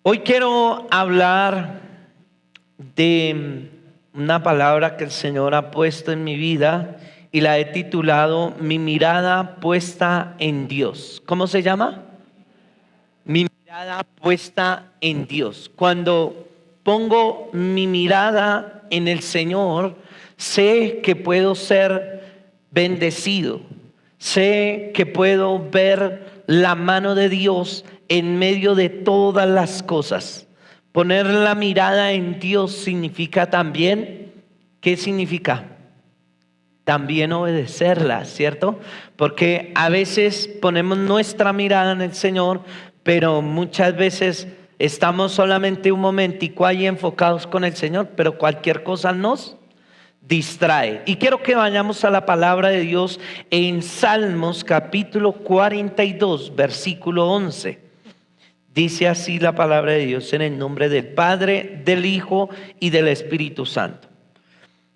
Hoy quiero hablar de una palabra que el Señor ha puesto en mi vida y la he titulado Mi mirada puesta en Dios. ¿Cómo se llama? Mi mirada puesta en Dios. Cuando pongo mi mirada en el Señor, sé que puedo ser bendecido. Sé que puedo ver la mano de Dios en medio de todas las cosas. Poner la mirada en Dios significa también, ¿qué significa? También obedecerla, ¿cierto? Porque a veces ponemos nuestra mirada en el Señor, pero muchas veces estamos solamente un momentico ahí enfocados con el Señor, pero cualquier cosa nos distrae. Y quiero que vayamos a la palabra de Dios en Salmos capítulo 42, versículo 11. Dice así la palabra de Dios en el nombre del Padre, del Hijo y del Espíritu Santo.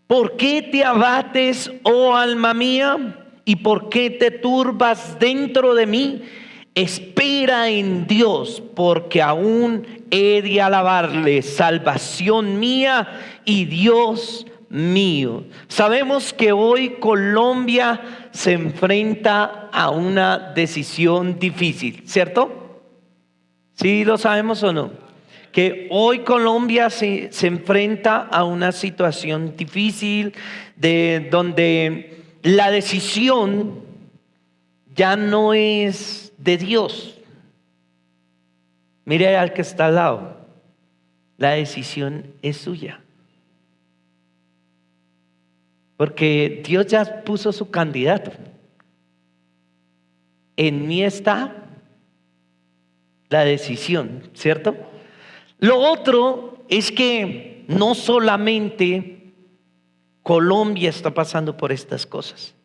¿Por qué te abates, oh alma mía? ¿Y por qué te turbas dentro de mí? Espera en Dios, porque aún he de alabarle, salvación mía y Dios mío. Sabemos que hoy Colombia se enfrenta a una decisión difícil, ¿cierto? ¿Sí lo sabemos o no? Que hoy Colombia se enfrenta a una situación difícil donde la decisión ya no es de Dios. Mire al que está al lado. La decisión es suya. Porque Dios ya puso su candidato. En mí está la decisión, ¿cierto? Lo otro es que no solamente Colombia está pasando por estas cosas,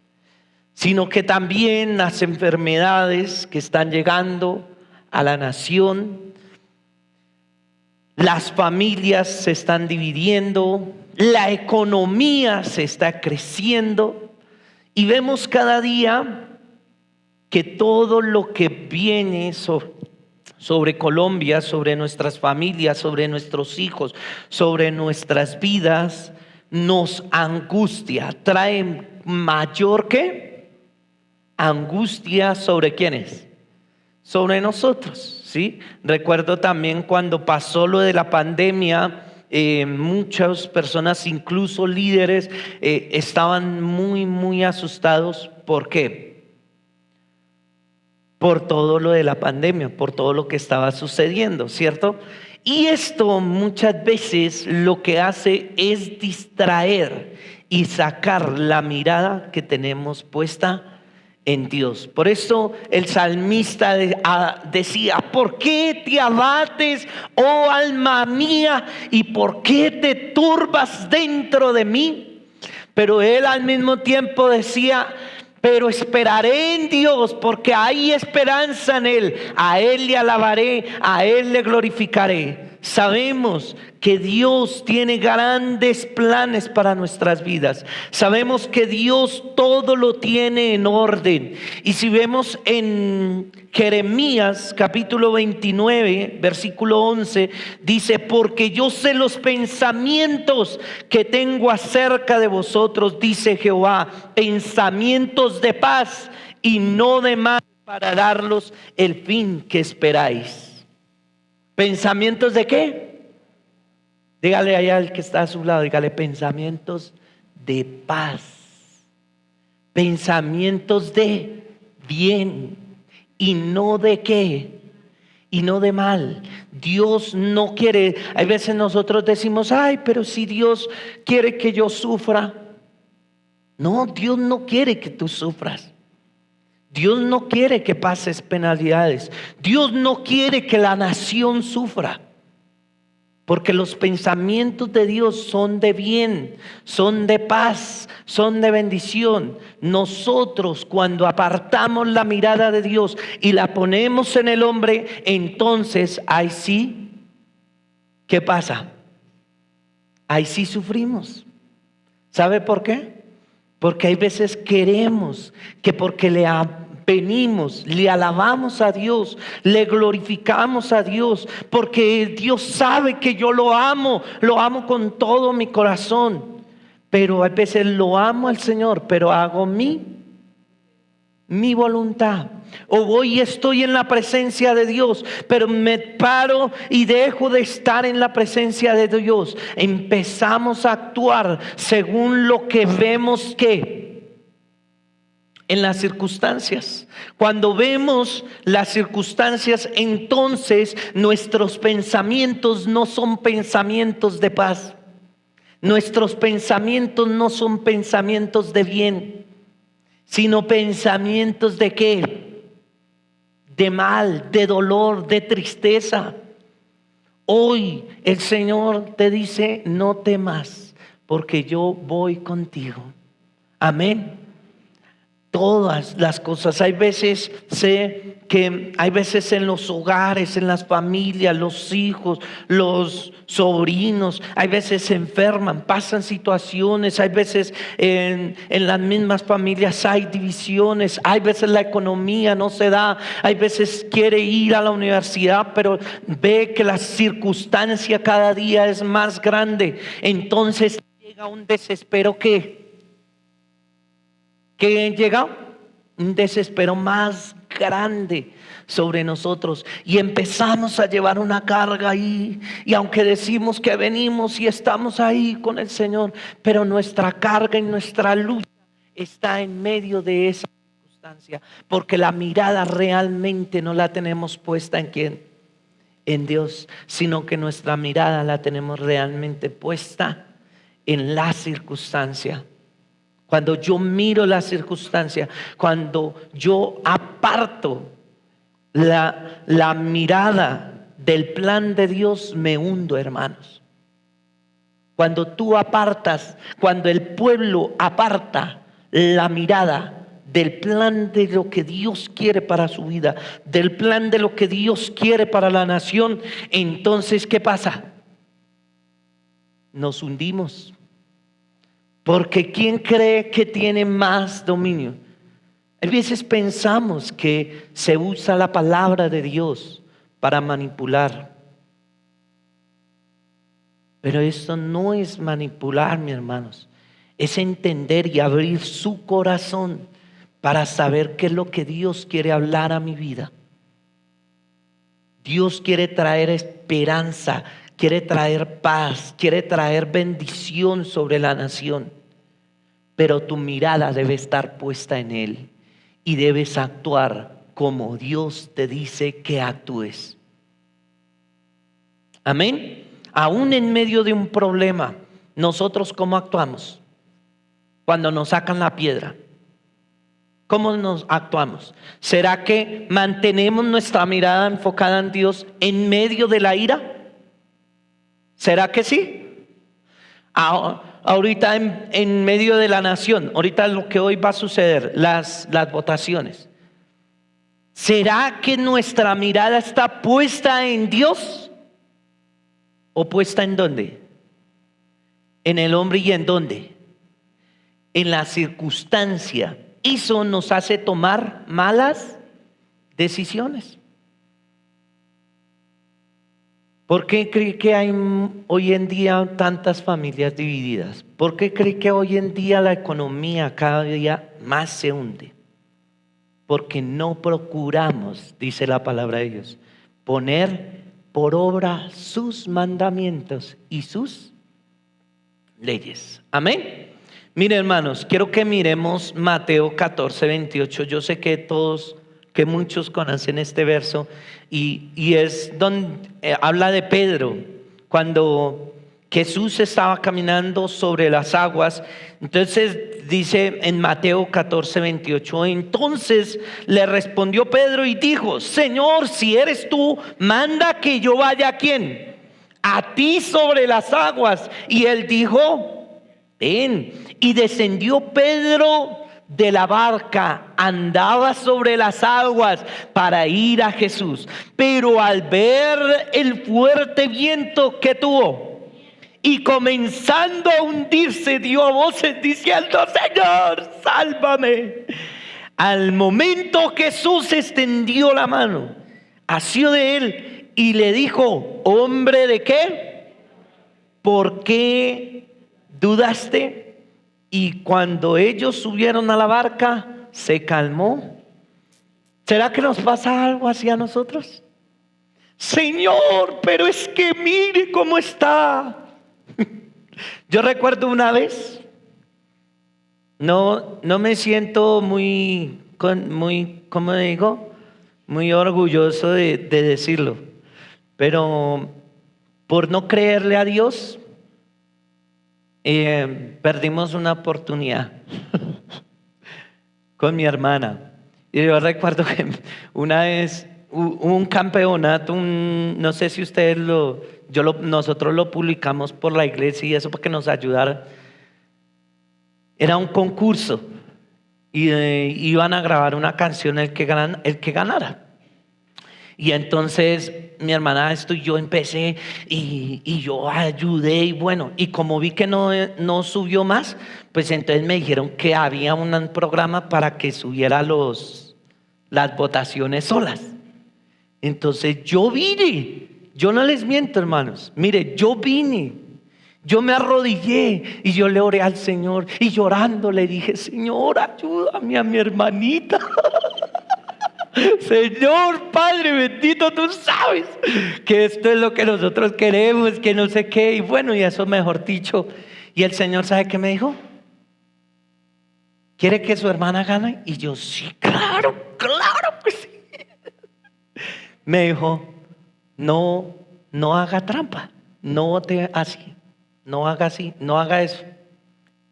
sino que también las enfermedades que están llegando a la nación, las familias se están dividiendo, la economía se está creciendo y vemos cada día que todo lo que viene sobre Colombia, sobre nuestras familias, sobre nuestros hijos, sobre nuestras vidas, nos angustia, trae mayor que angustia sobre quiénes, sobre nosotros, ¿sí? Recuerdo también cuando pasó lo de la pandemia, muchas personas, incluso líderes, estaban muy asustados. ¿Por qué? Por todo lo de la pandemia, por todo lo que estaba sucediendo, ¿cierto? Y esto muchas veces lo que hace es distraer y sacar la mirada que tenemos puesta en Dios. Por eso el salmista decía: ¿por qué te abates, oh alma mía? ¿Y por qué te turbas dentro de mí? Pero él al mismo tiempo decía: pero esperaré en Dios, porque hay esperanza en Él. A Él le alabaré, a Él le glorificaré. Sabemos que Dios tiene grandes planes para nuestras vidas. Sabemos que Dios todo lo tiene en orden. Y si vemos en Jeremías capítulo 29, versículo 11, dice: porque yo sé los pensamientos que tengo acerca de vosotros, dice Jehová, pensamientos de paz y no de mal, para darlos el fin que esperáis. ¿Pensamientos de qué? Dígale allá al que está a su lado, dígale: pensamientos de paz, pensamientos de bien y no de qué, y no de mal. Dios no quiere. Hay veces nosotros decimos: ay, pero si Dios quiere que yo sufra. No, Dios no quiere que tú sufras. Dios no quiere que pases penalidades. Dios no quiere que la nación sufra. Porque los pensamientos de Dios son de bien, son de paz, son de bendición. Nosotros, cuando apartamos la mirada de Dios y la ponemos en el hombre, entonces ahí sí, ¿qué pasa? Ahí sí sufrimos. ¿Sabe por qué? Porque hay veces queremos que porque le venimos, le alabamos a Dios, le glorificamos a Dios, porque Dios sabe que yo lo amo con todo mi corazón. Pero a veces lo amo al Señor, pero hago mi voluntad. O voy y estoy en la presencia de Dios, pero me paro y dejo de estar en la presencia de Dios. Empezamos a actuar según lo que vemos que en las circunstancias. Cuando vemos las circunstancias, entonces nuestros pensamientos no son pensamientos de paz. Nuestros pensamientos no son pensamientos de bien, sino pensamientos de ¿qué? De mal, de dolor, de tristeza. Hoy el Señor te dice: no temas, porque yo voy contigo. Amén. Todas las cosas. Hay veces, sé que hay veces en los hogares, en las familias, los hijos, los sobrinos, hay veces se enferman, pasan situaciones, hay veces en las mismas familias hay divisiones, hay veces la economía no se da, hay veces quiere ir a la universidad, pero ve que la circunstancia cada día es más grande. Entonces llega un desespero que llega un desespero más grande sobre nosotros, y empezamos a llevar una carga ahí, y aunque decimos que venimos y estamos ahí con el Señor, pero nuestra carga y nuestra lucha está en medio de esa circunstancia, porque la mirada realmente no la tenemos puesta en ¿quién? En Dios, sino que nuestra mirada la tenemos realmente puesta en la circunstancia. Cuando yo miro la circunstancia, cuando yo aparto la mirada del plan de Dios, me hundo, hermanos. Cuando tú apartas, cuando el pueblo aparta la mirada del plan de lo que Dios quiere para su vida, del plan de lo que Dios quiere para la nación, entonces ¿qué pasa? Nos hundimos. Porque ¿quién cree que tiene más dominio? A veces pensamos que se usa la palabra de Dios para manipular. Pero esto no es manipular, mis hermanos. Es entender y abrir su corazón para saber qué es lo que Dios quiere hablar a mi vida. Dios quiere traer esperanza, quiere traer paz, quiere traer bendición sobre la nación. Pero tu mirada debe estar puesta en Él y debes actuar como Dios te dice que actúes. Amén. Aún en medio de un problema, nosotros ¿cómo actuamos? Cuando nos sacan la piedra, ¿cómo nos actuamos? ¿Será que mantenemos nuestra mirada enfocada en Dios en medio de la ira? ¿Será que sí? Ahorita en medio de la nación, ahorita lo que hoy va a suceder, las votaciones. ¿Será que nuestra mirada está puesta en Dios? ¿O puesta en dónde? En el hombre. ¿Y en dónde? En la circunstancia. Eso nos hace tomar malas decisiones. ¿Por qué cree que hay hoy en día tantas familias divididas? ¿Por qué cree que hoy en día la economía cada día más se hunde? Porque no procuramos, dice la palabra de Dios, poner por obra sus mandamientos y sus leyes. Amén. Miren, hermanos, quiero que miremos Mateo 14, 28. Yo sé que muchos conocen este verso, y es donde habla de Pedro, cuando Jesús estaba caminando sobre las aguas. Entonces dice en Mateo 14, 28, entonces le respondió Pedro y dijo: Señor, si eres tú, manda que yo vaya ¿a quién? A ti sobre las aguas. Y él dijo: ven. Y descendió Pedro de la barca, andaba sobre las aguas para ir a Jesús, pero al ver el fuerte viento que tuvo y comenzando a hundirse, dio voces diciendo: Señor, sálvame. Al momento Jesús extendió la mano, asió de él y le dijo: hombre, ¿de qué? ¿Por qué dudaste? Y cuando ellos subieron a la barca, se calmó. ¿Será que nos pasa algo así a nosotros? Señor, pero es que mire cómo está. Yo recuerdo una vez, no me siento muy, ¿cómo digo? Muy orgulloso de decirlo, pero por no creerle a Dios, perdimos una oportunidad con mi hermana. Y yo recuerdo que una vez hubo un campeonato, no sé si ustedes nosotros lo publicamos por la iglesia y eso para que nos ayudara. Era un concurso y iban a grabar una canción el que ganara. Y entonces mi hermana, y yo empecé y yo ayudé y bueno, y como vi que no subió más, pues entonces me dijeron que había un programa para que subiera las votaciones solas. Entonces yo vine, yo no les miento, hermanos, mire, yo vine, yo me arrodillé y yo le oré al Señor y llorando le dije: Señor, ayúdame a mi hermanita. Señor Padre bendito, tú sabes que esto es lo que nosotros queremos, que no sé qué. Y bueno, y eso mejor dicho. Y el Señor, ¿sabe qué me dijo? ¿Quiere que su hermana gane? Y yo: sí, claro que sí. Me dijo: no haga trampa, no vote así, no haga así, no haga eso.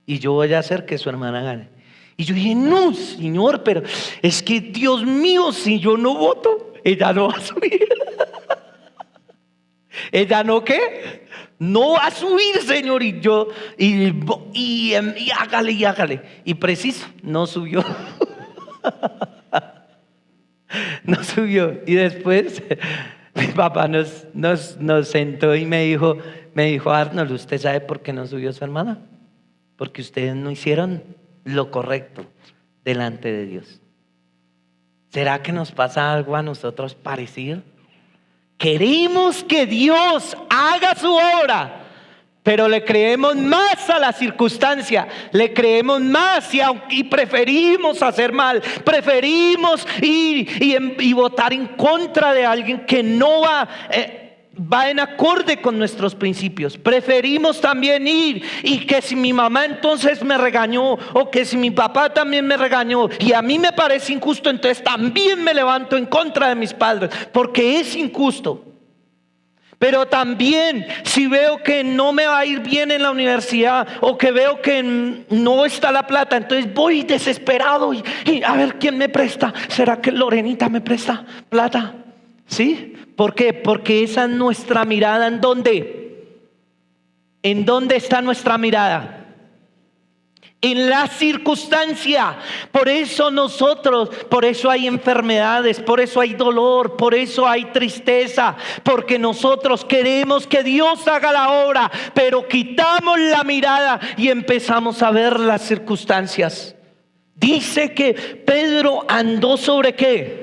Y yo voy a hacer que su hermana gane. Y yo dije: no, Señor, pero es que Dios mío, si yo no voto, ella no va a subir. ¿Ella no qué? No va a subir, Señor. Y yo, y hágale. Y preciso, no subió. No subió. Y después mi papá nos sentó y me dijo: Arnold, ¿usted sabe por qué no subió su hermana? Porque ustedes no hicieron lo correcto delante de Dios. ¿Será que nos pasa algo a nosotros parecido? Queremos que Dios haga su obra, pero le creemos más a la circunstancia, le creemos más y preferimos hacer mal, preferimos ir y votar en contra de alguien que no va en acorde con nuestros principios. Preferimos también ir y que si mi mamá entonces me regañó, o que si mi papá también me regañó y a mí me parece injusto, entonces también me levanto en contra de mis padres porque es injusto. Pero también si veo que no me va a ir bien en la universidad, o que veo que no está la plata, entonces voy desesperado y a ver quién me presta. ¿Será que Lorenita me presta plata? ¿Sí? ¿Por qué? Porque esa es nuestra mirada. ¿En dónde? ¿En dónde está nuestra mirada? En la circunstancia. Por eso hay enfermedades, por eso hay dolor, por eso hay tristeza, porque nosotros queremos que Dios haga la obra, pero quitamos la mirada y empezamos a ver las circunstancias. Dice que Pedro andó sobre ¿qué?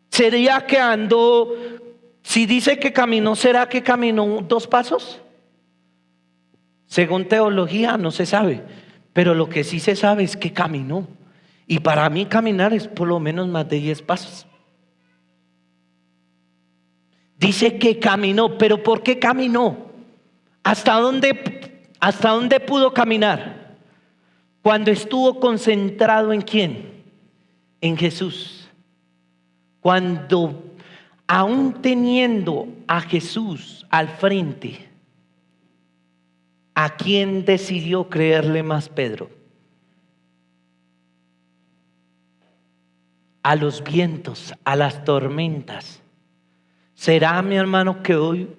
¿Sería que andó? Si dice que caminó, ¿será que caminó 2 pasos? Según teología no se sabe, pero lo que sí se sabe es que caminó. Y para mí caminar es por lo menos más de 10 pasos. Dice que caminó, pero ¿por qué caminó? ¿Hasta dónde pudo caminar? Cuando estuvo concentrado ¿en quién? En Jesús. Cuando aún teniendo a Jesús al frente, ¿a quién decidió creerle más Pedro? A los vientos, a las tormentas. ¿Será, mi hermano, que hoy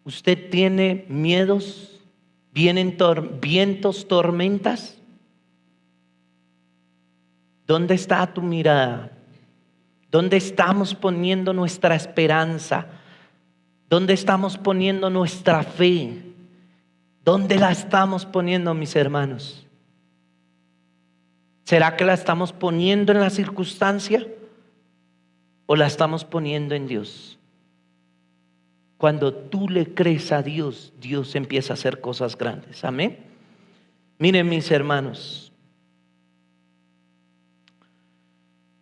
usted tiene miedos? ¿Vienen vientos, tormentas? ¿Dónde está tu mirada? ¿Dónde estamos poniendo nuestra esperanza? ¿Dónde estamos poniendo nuestra fe? ¿Dónde la estamos poniendo, mis hermanos? ¿Será que la estamos poniendo en la circunstancia o la estamos poniendo en Dios? Cuando tú le crees a Dios, Dios empieza a hacer cosas grandes. Amén. Miren, mis hermanos,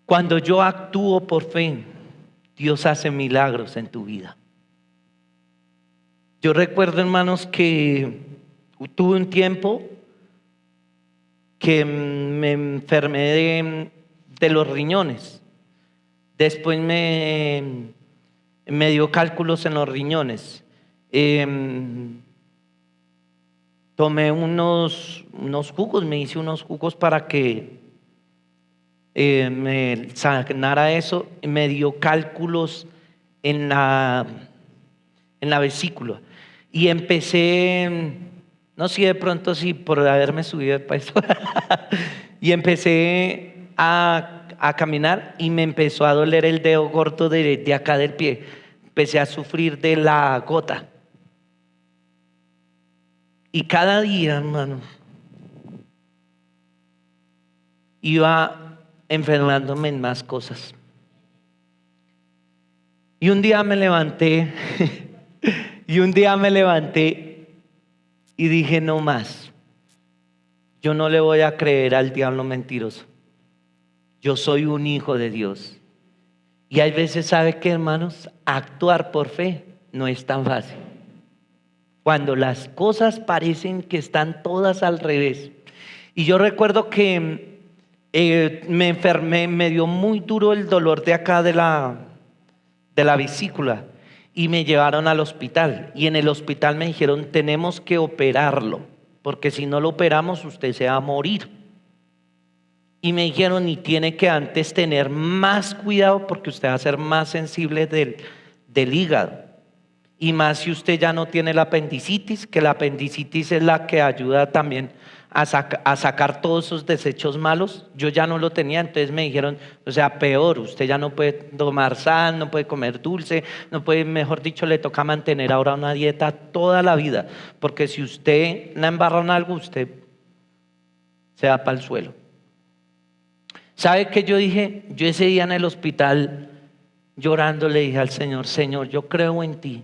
cuando yo actúo por fe, Dios hace milagros en tu vida. Yo recuerdo, hermanos, que tuve un tiempo que me enfermé de los riñones. Después me dio cálculos en los riñones. Tomé unos jugos, me hice unos jugos para que me sanara eso. Me dio cálculos en la vesícula. Y empecé, no sé, de pronto sí, por haberme subido de peso. Y empecé a caminar y me empezó a doler el dedo gordo de acá del pie. Empecé a sufrir de la gota. Y cada día, hermano, iba enfermándome en más cosas. Y un día me levanté y dije: no más. Yo no le voy a creer al diablo mentiroso. Yo soy un hijo de Dios. Y hay veces, ¿sabe qué, hermanos? Actuar por fe no es tan fácil. Cuando las cosas parecen que están todas al revés. Y yo recuerdo que me enfermé, me dio muy duro el dolor de acá de la vesícula. Y me llevaron al hospital. Y en el hospital me dijeron: tenemos que operarlo, porque si no lo operamos usted se va a morir. Y me dijeron: y tiene que antes tener más cuidado, porque usted va a ser más sensible del hígado. Y más si usted ya no tiene la apendicitis, que la apendicitis es la que ayuda también a sacar todos esos desechos malos. Yo ya no lo tenía, entonces me dijeron, o sea, peor, usted ya no puede tomar sal, no puede comer dulce, no puede, mejor dicho, le toca mantener ahora una dieta toda la vida, porque si usted la embarra en algo, usted se va para el suelo. ¿Sabe qué yo dije? Yo ese día en el hospital, llorando, le dije al Señor: Señor, yo creo en ti.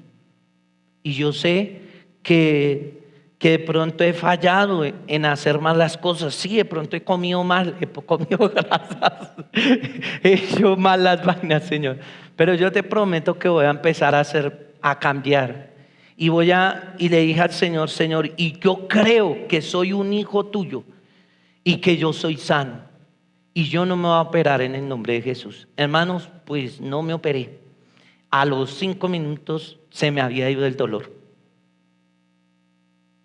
Y yo sé que de pronto he fallado en hacer mal las cosas. Sí, de pronto he comido mal, he comido grasas, he hecho mal las vainas, Señor. Pero yo te prometo que voy a empezar a cambiar. Y le dije al Señor: Señor, y yo creo que soy un hijo tuyo y que yo soy sano. Y yo no me voy a operar en el nombre de Jesús. Hermanos, pues no me operé. A los 5 minutos se me había ido el dolor.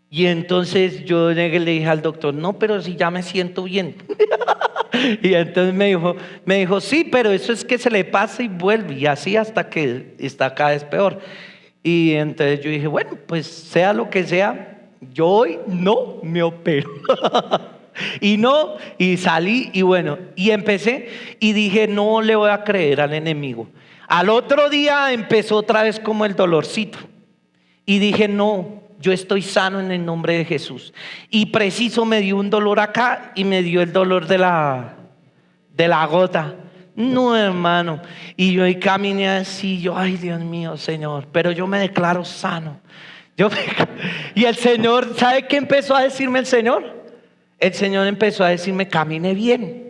Y entonces yo le dije al doctor: no, pero si ya me siento bien. Y entonces me dijo: sí, pero eso es que se le pasa y vuelve, y así hasta que está cada vez peor. Y entonces yo dije: bueno, pues sea lo que sea, yo hoy no me opero. Y salí, y bueno, y empecé y dije: no le voy a creer al enemigo. Al otro día empezó otra vez como el dolorcito. Y dije: no, yo estoy sano en el nombre de Jesús. Y preciso me dio un dolor acá y me dio el dolor de la gota. No, hermano. Y yo caminé así, ay, Dios mío, Señor, pero yo me declaro sano. Y el Señor, ¿sabe qué empezó a decirme el Señor? El Señor empezó a decirme: camine bien.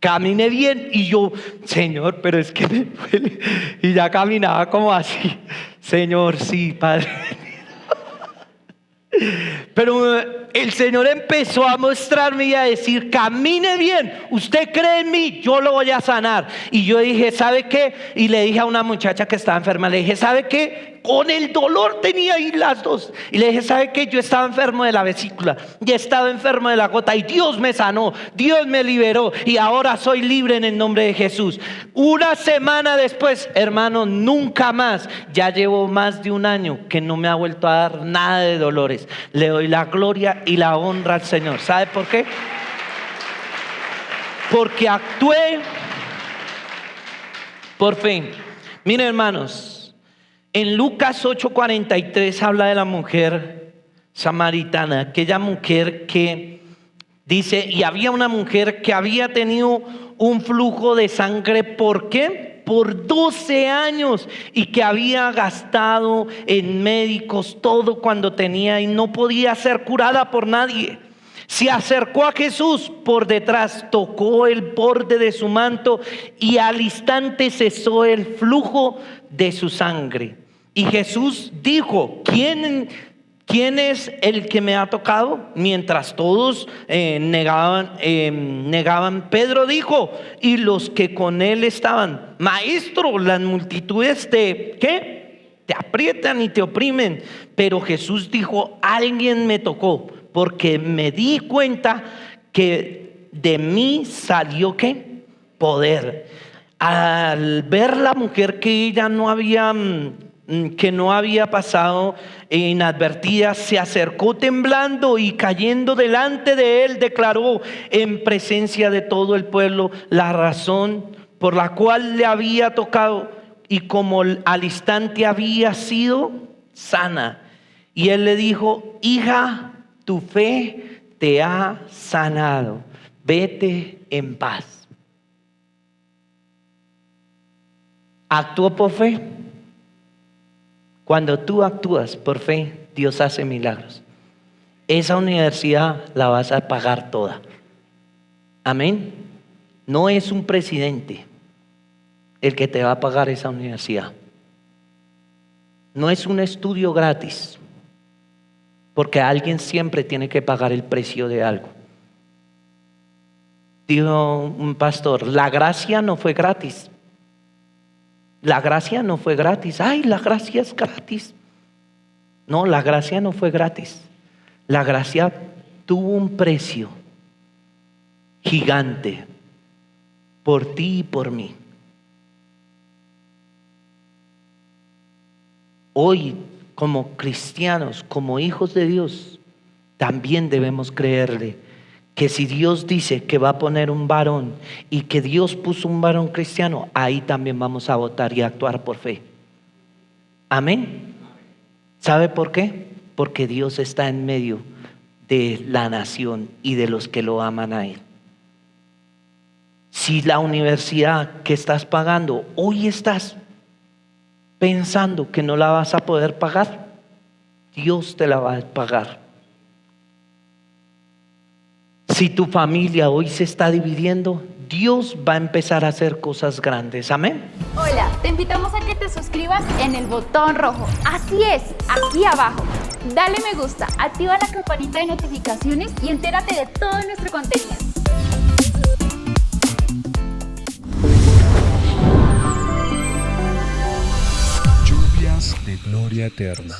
Camine bien. Y yo: Señor, pero es que me duele. Y ya caminaba como así: Señor, sí, Padre. Pero el Señor empezó a mostrarme y a decir: camine bien, usted cree en mí, yo lo voy a sanar. Y yo dije: ¿sabe qué? Y le dije a una muchacha que estaba enferma, le dije: ¿sabe qué? Con el dolor tenía ahí las dos. Y le dije: ¿sabe qué? Yo estaba enfermo de la vesícula y estaba enfermo de la gota, y Dios me sanó, Dios me liberó, y ahora soy libre en el nombre de Jesús. Una semana después, hermano, nunca más. Ya llevo más de un año que no me ha vuelto a dar nada de dolores. Le doy la gloria y la honra al Señor. ¿Sabe por qué? Porque actué por fe. Miren, hermanos, en Lucas 8:43 habla de la mujer samaritana, aquella mujer que Dice, y había una mujer que había tenido un flujo de sangre, ¿por qué? Por 12 años, y que había gastado en médicos todo cuando tenía y no podía ser curada por nadie. Se acercó a Jesús por detrás, tocó el borde de su manto y al instante cesó el flujo de su sangre. Y Jesús dijo, ¿quién es el que me ha tocado? Mientras todos negaban, Pedro dijo, y los que con él estaban, Maestro, las multitudes ¿qué? Te aprietan y te oprimen. Pero Jesús dijo, alguien me tocó, porque me di cuenta que de mí salió ¿qué? Poder. Al ver la mujer que ella no había pasado inadvertida, se acercó temblando y cayendo delante de él, declaró en presencia de todo el pueblo la razón por la cual le había tocado y como al instante había sido sana. Y él le dijo, hija, tu fe te ha sanado, vete en paz. ¿Actuó por fe? Cuando tú actúas por fe, Dios hace milagros. Esa universidad la vas a pagar toda. Amén. No es un presidente el que te va a pagar esa universidad. No es un estudio gratis, porque alguien siempre tiene que pagar el precio de algo. Dijo un pastor, la gracia no fue gratis. La gracia no fue gratis. Ay, la gracia es gratis. No, la gracia no fue gratis. La gracia tuvo un precio gigante por ti y por mí. Hoy, como cristianos, como hijos de Dios, también debemos creerle que si Dios dice que va a poner un varón y que Dios puso un varón cristiano, ahí también vamos a votar y a actuar por fe. Amén. ¿Sabe por qué? Porque Dios está en medio de la nación y de los que lo aman a Él. Si la universidad que estás pagando, hoy estás pensando que no la vas a poder pagar, Dios te la va a pagar. Si tu familia hoy se está dividiendo, Dios va a empezar a hacer cosas grandes. Amén. Hola, te invitamos a que te suscribas en el botón rojo. Así es, aquí abajo. Dale me gusta, activa la campanita de notificaciones y entérate de todo nuestro contenido. Lluvias de gloria eterna.